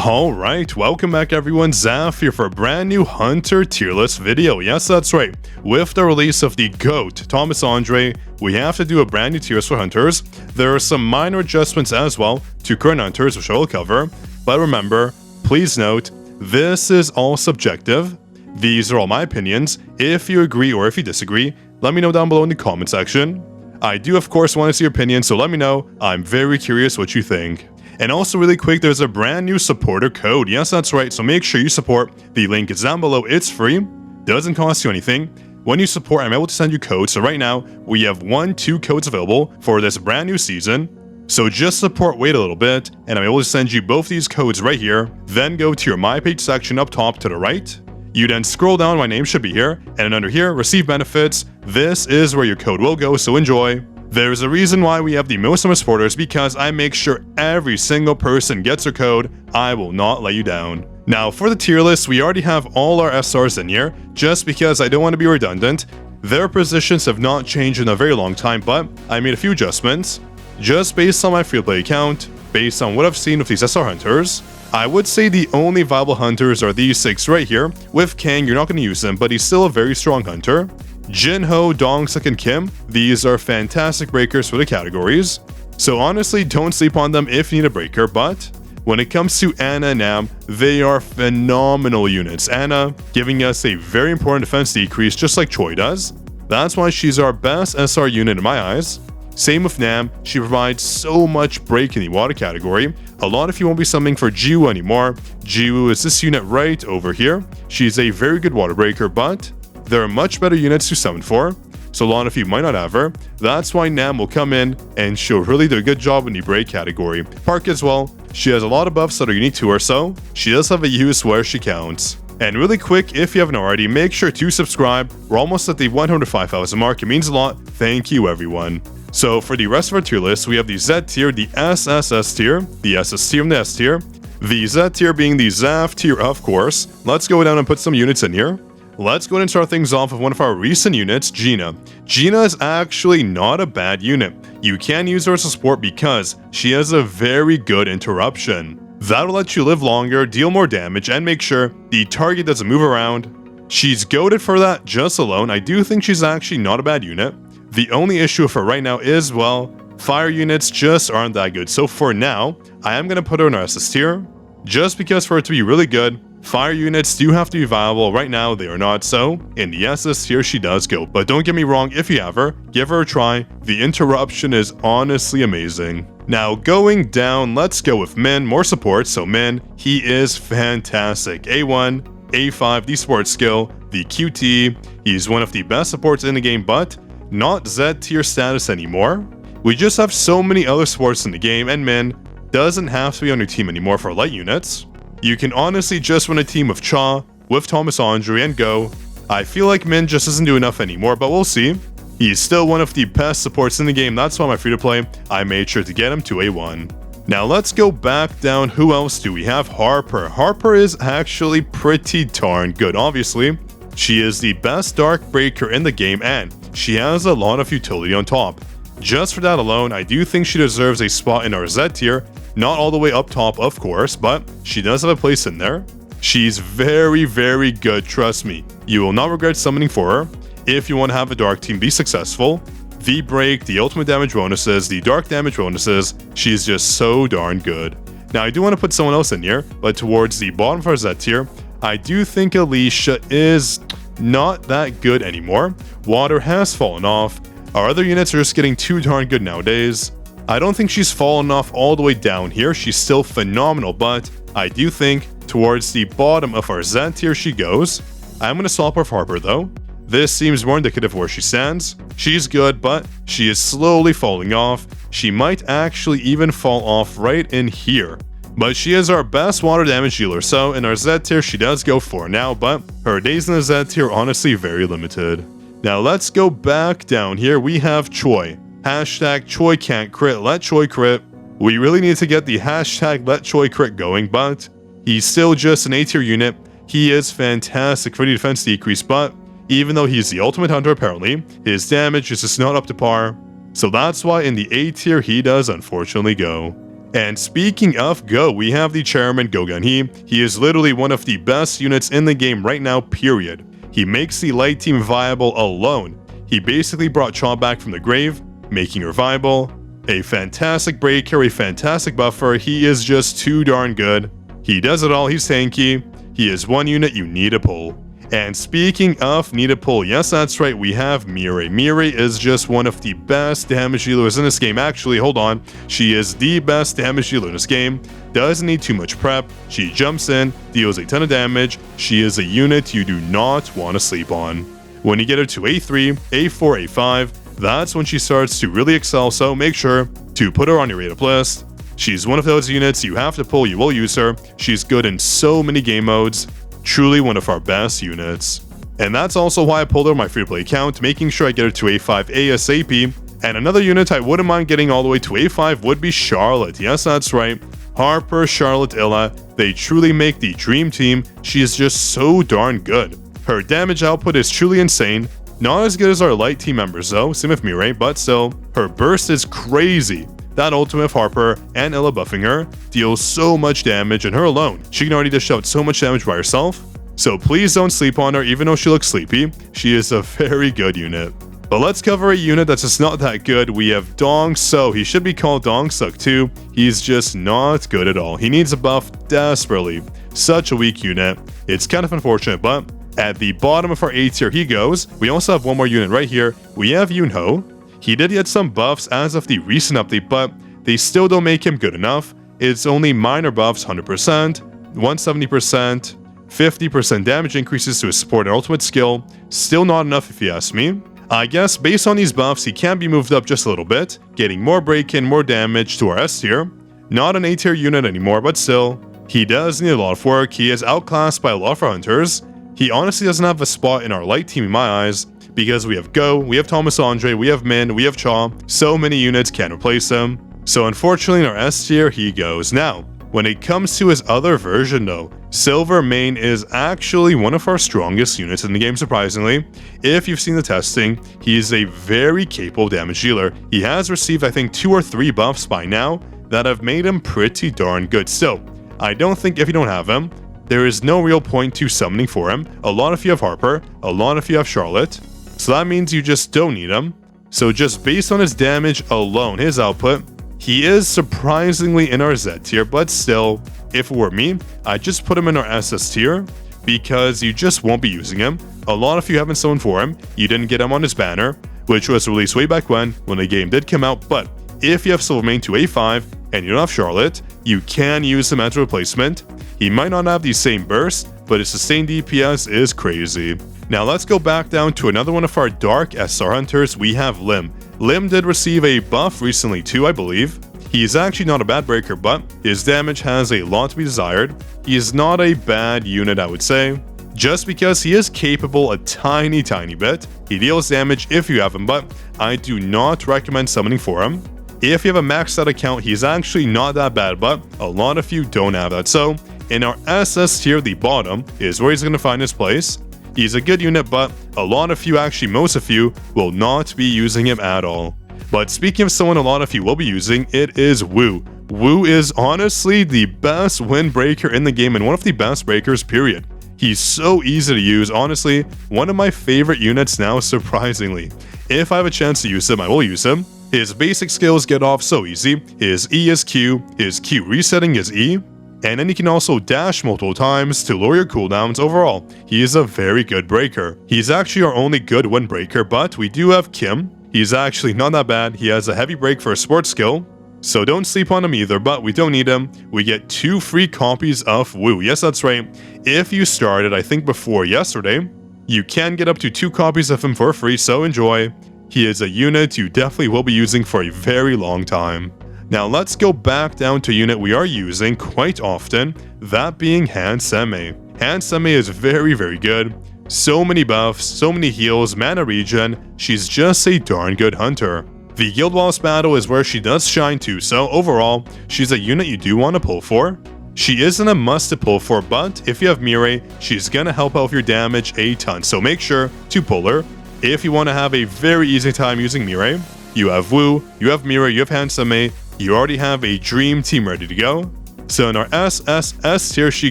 Alright, welcome back everyone, Zaf here for a brand new Hunter tier list video. Yes, that's right. With the release of the GOAT, Thomas Andre, we have to do a brand new tier list for Hunters. There are some minor adjustments as well to current Hunters, which I will cover. But remember, please note, this is all subjective. These are all my opinions. If you agree or if you disagree, let me know down below in the comment section. I do of course want to see your opinion, so let me know. I'm very curious what you think. And also really quick, there's a brand new supporter code. Yes, that's right. So make sure you support. The link is down below. It's free. Doesn't cost you anything. When you support, I'm able to send you codes. So right now, we have 2 codes available for this brand new season. So just support, wait a little bit, and I'm able to send you both these codes right here. Then go to your My Page section up top to the right. You then scroll down, my name should be here. And then under here, receive benefits. This is where your code will go, so enjoy. There's a reason why we have the most number of supporters, because I make sure every single person gets their code. I will not let you down. Now for the tier list, we already have all our SRs in here, just because I don't want to be redundant. Their positions have not changed in a very long time, but I made a few adjustments. Just based on my free play account, based on what I've seen with these SR Hunters, I would say the only viable Hunters are these 6 right here. With Kang, you're not going to use him, but he's still a very strong Hunter. Jinho, Dongseok, and Kim, these are fantastic breakers for the categories. So honestly, don't sleep on them if you need a breaker, but when it comes to Anna and Nam, they are phenomenal units. Anna giving us a very important defense decrease just like Choi does. That's why she's our best SR unit in my eyes. Same with Nam, she provides so much break in the water category. A lot of you won't be summoning for Jinwoo anymore. Jinwoo is this unit right over here. She's a very good water breaker, but there are much better units to summon for, so a lot of you might not have her. That's why Nam will come in and she'll really do a good job in the break category. Park as well, she has a lot of buffs that are unique to her, so she does have a use where she counts. And really quick, if you haven't already, make sure to subscribe. We're almost at the 105,000 mark, it means a lot. Thank you everyone. So for the rest of our tier list, we have the Z tier, the SSS tier, the SS tier, and the S tier. The Z tier being the Zaf tier, of course. Let's go down and put some units in here. Let's go ahead and start things off with one of our recent units, Gina. Gina is actually not a bad unit. You can use her as a support because she has a very good interruption. That'll let you live longer, deal more damage, and make sure the target doesn't move around. She's goated for that just alone. I do think she's actually not a bad unit. The only issue for right now is, well, fire units just aren't that good. So for now, I am going to put her in our SS tier, just because for it to be really good, fire units do have to be viable. Right now, they are not, so in the SS tier, she does go. But don't get me wrong, if you have her, give her a try. The interruption is honestly amazing. Now, going down, let's go with Min, more support. So Min, he is fantastic. A1, A5, the support skill, the QT. He's one of the best supports in the game, but not Z tier status anymore. We just have so many other supports in the game, and Min doesn't have to be on your team anymore for light units. You can honestly just run a team with Cha, with Thomas Andre, and go. I feel like Min just doesn't do enough anymore, but we'll see. He's still one of the best supports in the game. That's why my free-to-play, I made sure to get him to A1. Now let's go back down. Who else do we have? Harper. Harper is actually pretty darn good, obviously. She is the best dark breaker in the game, and she has a lot of utility on top. Just for that alone, I do think she deserves a spot in our Z tier. Not all the way up top, of course, but she does have a place in there. She's very, very good, trust me. You will not regret summoning for her. If you want to have a dark team be successful, the break, the ultimate damage bonuses, the dark damage bonuses, she's just so darn good. Now, I do want to put someone else in here, but towards the bottom of our Z tier, I do think Alicia is not that good anymore. Water has fallen off. Our other units are just getting too darn good nowadays. I don't think she's fallen off all the way down here. She's still phenomenal, but I do think towards the bottom of our Z tier she goes. I'm going to swap her for Harper though. This seems more indicative of where she stands. She's good, but she is slowly falling off. She might actually even fall off right in here. But she is our best water damage dealer, so in our Z tier she does go for now, but her days in the Z tier are honestly very limited. Now let's go back down here. We have Choi. Hashtag Choi can't crit, let Choi crit. We really need to get the hashtag let Choi crit going, but he's still just an A tier unit. He is fantastic for the defense decrease, but even though he's the ultimate hunter apparently, his damage is just not up to par. So that's why in the A tier he does unfortunately go. And speaking of Go, we have the chairman Go-Gun-Hee. He is literally one of the best units in the game right now, period. He makes the light team viable alone. He basically brought Cha back from the grave, making her viable. A fantastic breaker, a fantastic buffer. He is just too darn good. He does it all, he's tanky. He is one unit you need to pull. And speaking of need to pull, yes, that's right, we have Mirai. Mirai is just one of the best damage dealers in this game. Actually, hold on. She is the best damage dealer in this game. Doesn't need too much prep. She jumps in, deals a ton of damage. She is a unit you do not want to sleep on. When you get her to A3, A4, A5, that's when she starts to really excel, so make sure to put her on your rate-up list. She's one of those units you have to pull, you will use her. She's good in so many game modes. Truly one of our best units. And that's also why I pulled her on my free-to-play account, making sure I get her to A5 ASAP. And another unit I wouldn't mind getting all the way to A5 would be Charlotte. Yes, that's right. Harper, Charlotte, Illa, they truly make the dream team. She is just so darn good. Her damage output is truly insane. Not as good as our light team members though, same with Mirai, but still, her burst is crazy. That ultimate of Harper and Illa buffing her deals so much damage, and her alone, she can already dish out so much damage by herself. So please don't sleep on her, even though she looks sleepy. She is a very good unit. But let's cover a unit that's just not that good. We have Dong So. He should be called Dong Suk too. He's just not good at all. He needs a buff desperately. Such a weak unit. It's kind of unfortunate, but at the bottom of our A tier he goes. We also have one more unit right here. We have Yunho. He did get some buffs as of the recent update, but they still don't make him good enough. It's only minor buffs, 100%, 170%, 50% damage increases to his support and ultimate skill. Still not enough if you ask me. I guess based on these buffs, he can be moved up just a little bit, getting more break-in, more damage to our S tier. Not an A tier unit anymore, but still, he does need a lot of work. He is outclassed by a lot of our hunters. He honestly doesn't have a spot in our light team in my eyes, because we have Go, we have Thomas Andre, we have Min, we have Cha. So many units can't replace him. So unfortunately in our S tier, he goes. Now, when it comes to his other version though, Silver Main is actually one of our strongest units in the game, surprisingly. If you've seen the testing, he is a very capable damage dealer. He has received I think 2 or 3 buffs by now that have made him pretty darn good. So, I don't think if you don't have him, there is no real point to summoning for him. A lot of you have Harper, a lot of you have Charlotte. So that means you just don't need him. So just based on his damage alone, his output, he is surprisingly in our Z tier, but still, if it were me, I'd just put him in our SS tier because you just won't be using him. A lot of you haven't summoned for him, you didn't get him on his banner, which was released way back when the game did come out, but if you have Silvermane to A5 and you don't have Charlotte, you can use him as a replacement. He might not have the same burst, but his sustained DPS is crazy. Now let's go back down to another one of our Dark SR Hunters. We have Lim. Lim did receive a buff recently too, I believe. He is actually not a bad breaker, but his damage has a lot to be desired. He is not a bad unit, I would say. Just because he is capable a tiny bit. He deals damage if you have him, but I do not recommend summoning for him. If you have a maxed out account, he's actually not that bad, but a lot of you don't have that. So in our SS tier, the bottom is where he's going to find his place. He's a good unit, but a lot of you, actually most of you, will not be using him at all. But speaking of someone a lot of you will be using, it is Woo. Woo is honestly the best windbreaker in the game and one of the best breakers, period. He's so easy to use, honestly, one of my favorite units now, surprisingly. If I have a chance to use him, I will use him. His basic skills get off so easy. His E is Q, his Q resetting is E, and then he can also dash multiple times to lower your cooldowns. Overall, he is a very good breaker. He's actually our only good windbreaker, but we do have Kim. He's actually not that bad. He has a heavy break for a sports skill, so don't sleep on him either, but we don't need him. We get 2 free copies of Woo. Yes, that's right. If you started, I think before yesterday, you can get up to 2 copies of him for free, so enjoy. He is a unit you definitely will be using for a very long time. Now let's go back down to a unit we are using quite often, that being Hanseme. Hanseme is very good. So many buffs, so many heals, mana regen, she's just a darn good hunter. The Guild Wars battle is where she does shine too, so overall, she's a unit you do want to pull for. She isn't a must to pull for, but if you have Mirai, she's gonna help out with your damage a ton, so make sure to pull her. If you want to have a very easy time using Mirai, you have Woo, you have Mirai, you have Hanseme, you already have a dream team ready to go. So in our SSS tier, she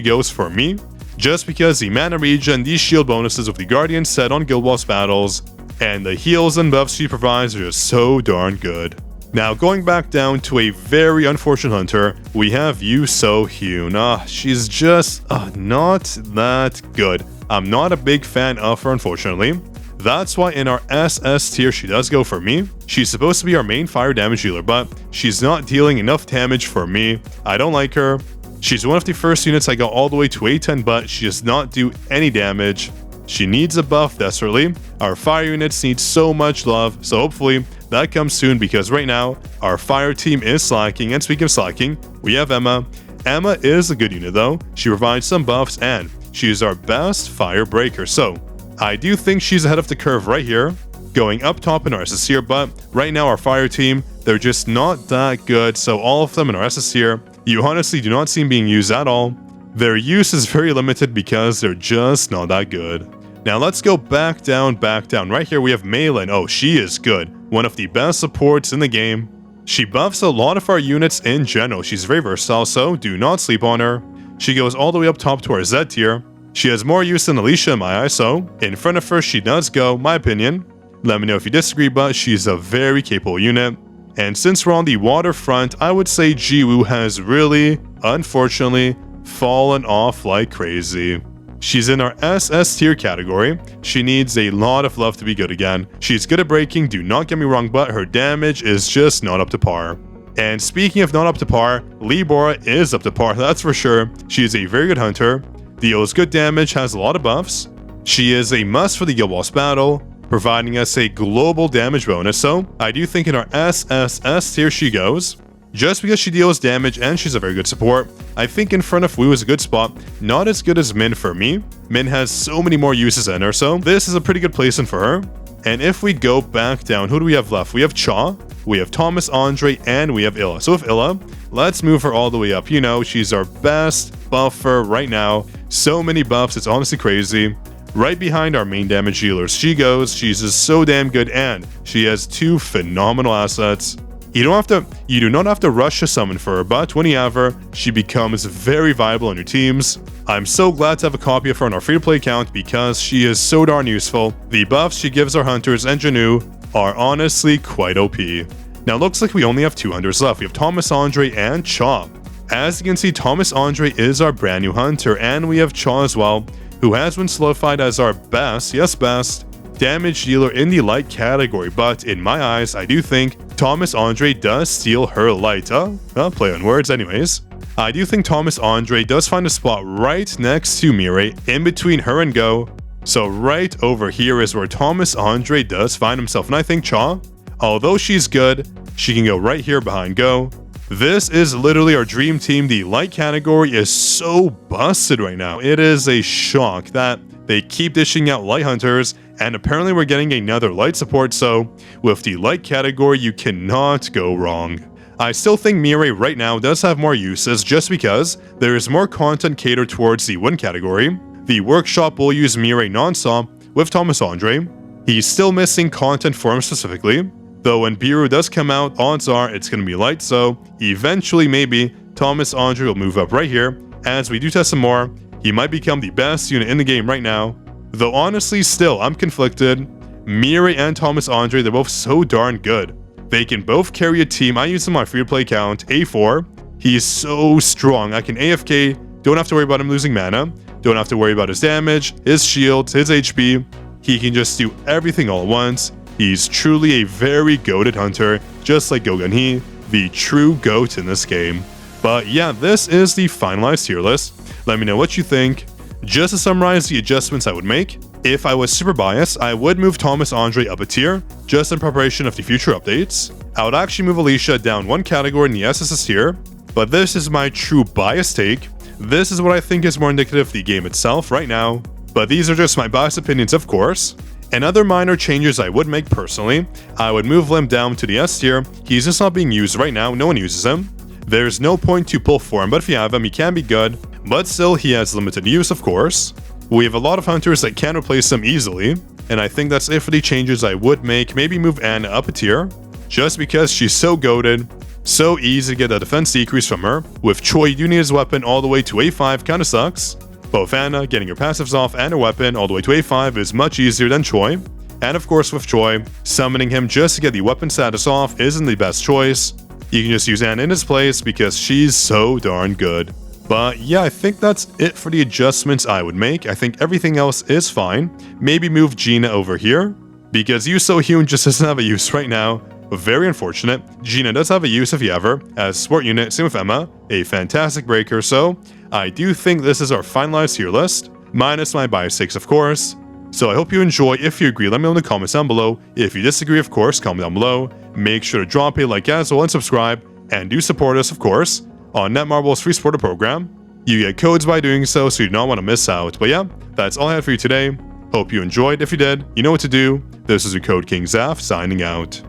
goes for me, just because the mana regen, these shield bonuses with the Guardian set on Guild Wars battles, and the heals and buffs she provides are just so darn good. Now going back down to a very unfortunate hunter, we have Yu So Hyun. She's just not that good. I'm not a big fan of her, unfortunately. That's why in our SS tier she does go for me. She's supposed to be our main fire damage dealer, but she's not dealing enough damage for me. I don't like her. She's one of the first units I got all the way to A10, but she does not do any damage. She needs a buff desperately. Our fire units need so much love, so hopefully that comes soon, because right now our fire team is slacking. And speaking of slacking, we have Emma. Emma is a good unit though. She provides some buffs and she is our best fire breaker. So I do think she's ahead of the curve right here, going up top in our SS tier, but right now our fire team, they're just not that good. So all of them in our SS tier, you honestly do not see them being used at all. Their use is very limited because they're just not that good. Now let's go back down. Right here we have Maylin. Oh, she is good. One of the best supports in the game. She buffs a lot of our units in general. She's very versatile, so do not sleep on her. She goes all the way up top to our Z tier. She has more use than Alicia in my eyes, so in front of her she does go, my opinion. Let me know if you disagree, but she's a very capable unit. And since we're on the waterfront, I would say Jinwoo has really, unfortunately, fallen off like crazy. She's in our SS tier category. She needs a lot of love to be good again. She's good at breaking, do not get me wrong, but her damage is just not up to par. And speaking of not up to par, Libora is up to par, that's for sure. She is a very good hunter, deals good damage, has a lot of buffs. She is a must for the Guild Wars battle, providing us a global damage bonus, so I do think in our SSS tier she goes. Just because she deals damage and she's a very good support, I think in front of Wu is a good spot. Not as good as Min for me. Min has so many more uses in her, so this is a pretty good placement for her. And if we go back down, who do we have left? We have Cha, we have Thomas Andre, and we have Illa. So with Illa, let's move her all the way up. You know, she's our best buffer right now. So many buffs, it's honestly crazy. Right behind our main damage dealers, she goes. She's just so damn good, and she has two phenomenal assets. You do not have to rush to summon for her, but when you have her, she becomes very viable on your teams. I'm so glad to have a copy of her on our free-to-play account because she is so darn useful. The buffs she gives our hunters and jinwoo are honestly quite OP. Now looks like we only have 2 hunters left. We have Thomas Andre and Cha. As you can see, Thomas Andre is our brand new hunter, and we have Cha as well, who has been solidified as our best, yes best, damage dealer in the light category. But in my eyes, I do think Thomas Andre does steal her light. Play on words anyways. I do think Thomas Andre does find a spot right next to Mirai, in between her and Go. So right over here is where Thomas Andre does find himself, and I think Cha, although she's good, she can go right here behind Go. This is literally our dream team. The light category is so busted right now. It is a shock that they keep dishing out light hunters, and apparently we're getting another light support, so with the light category you cannot go wrong. I still think Mirai right now does have more uses just because there is more content catered towards the wind category. The workshop will use Mirai non-stop with Thomas Andre. He's still missing content for him specifically, though when Biru does come out, odds are it's going to be light, so eventually maybe Thomas Andre will move up right here. As we do test some more, he might become the best unit in the game right now. Though honestly still, I'm conflicted. Mirai and Thomas Andre, they're both so darn good. They can both carry a team. I use him on my free-to-play account, A4. He is so strong. I can AFK, don't have to worry about him losing mana, don't have to worry about his damage, his shields, his HP. He can just do everything all at once. He's truly a very goated hunter, just like Gogun Hee, the true GOAT in this game. But yeah, this is the finalized tier list. Let me know what you think. Just to summarize the adjustments I would make, if I was super biased, I would move Thomas Andre up a tier, just in preparation of the future updates. I would actually move Alicia down 1 category in the SSS tier, but this is my true biased take. This is what I think is more indicative of the game itself right now, but these are just my biased opinions, of course. And other minor changes I would make personally, I would move Lim down to the S tier. He's just not being used right now, no one uses him. There's no point to pull for him, but if you have him, he can be good, but still he has limited use, of course. We have a lot of hunters that can replace him easily, and I think that's it for the changes I would make. Maybe move Anna up a tier, just because she's so goated. So easy to get a defense decrease from her. With Choi, you do need his weapon all the way to A5, kinda sucks. But with Anna, getting her passives off and her weapon all the way to A5 is much easier than Choi. And of course with Choi, summoning him just to get the weapon status off isn't the best choice. You can just use Anna in his place because she's so darn good. But yeah, I think that's it for the adjustments I would make. I think everything else is fine. Maybe move Gina over here, because Yuso Hyun just doesn't have a use right now. Very unfortunate. Gina does have a use if you ever, as support unit, same with Emma, a fantastic breaker, so I do think this is our finalized tier list, minus my bias takes of course. So I hope you enjoy. If you agree, let me know in the comments down below. If you disagree, of course, comment down below. Make sure to drop a like as well and subscribe, and do support us, of course, on Netmarble's free supporter program. You get codes by doing so you do not want to miss out. But yeah, that's all I had for you today. Hope you enjoyed. If you did, you know what to do. This is your Code King Zaf signing out.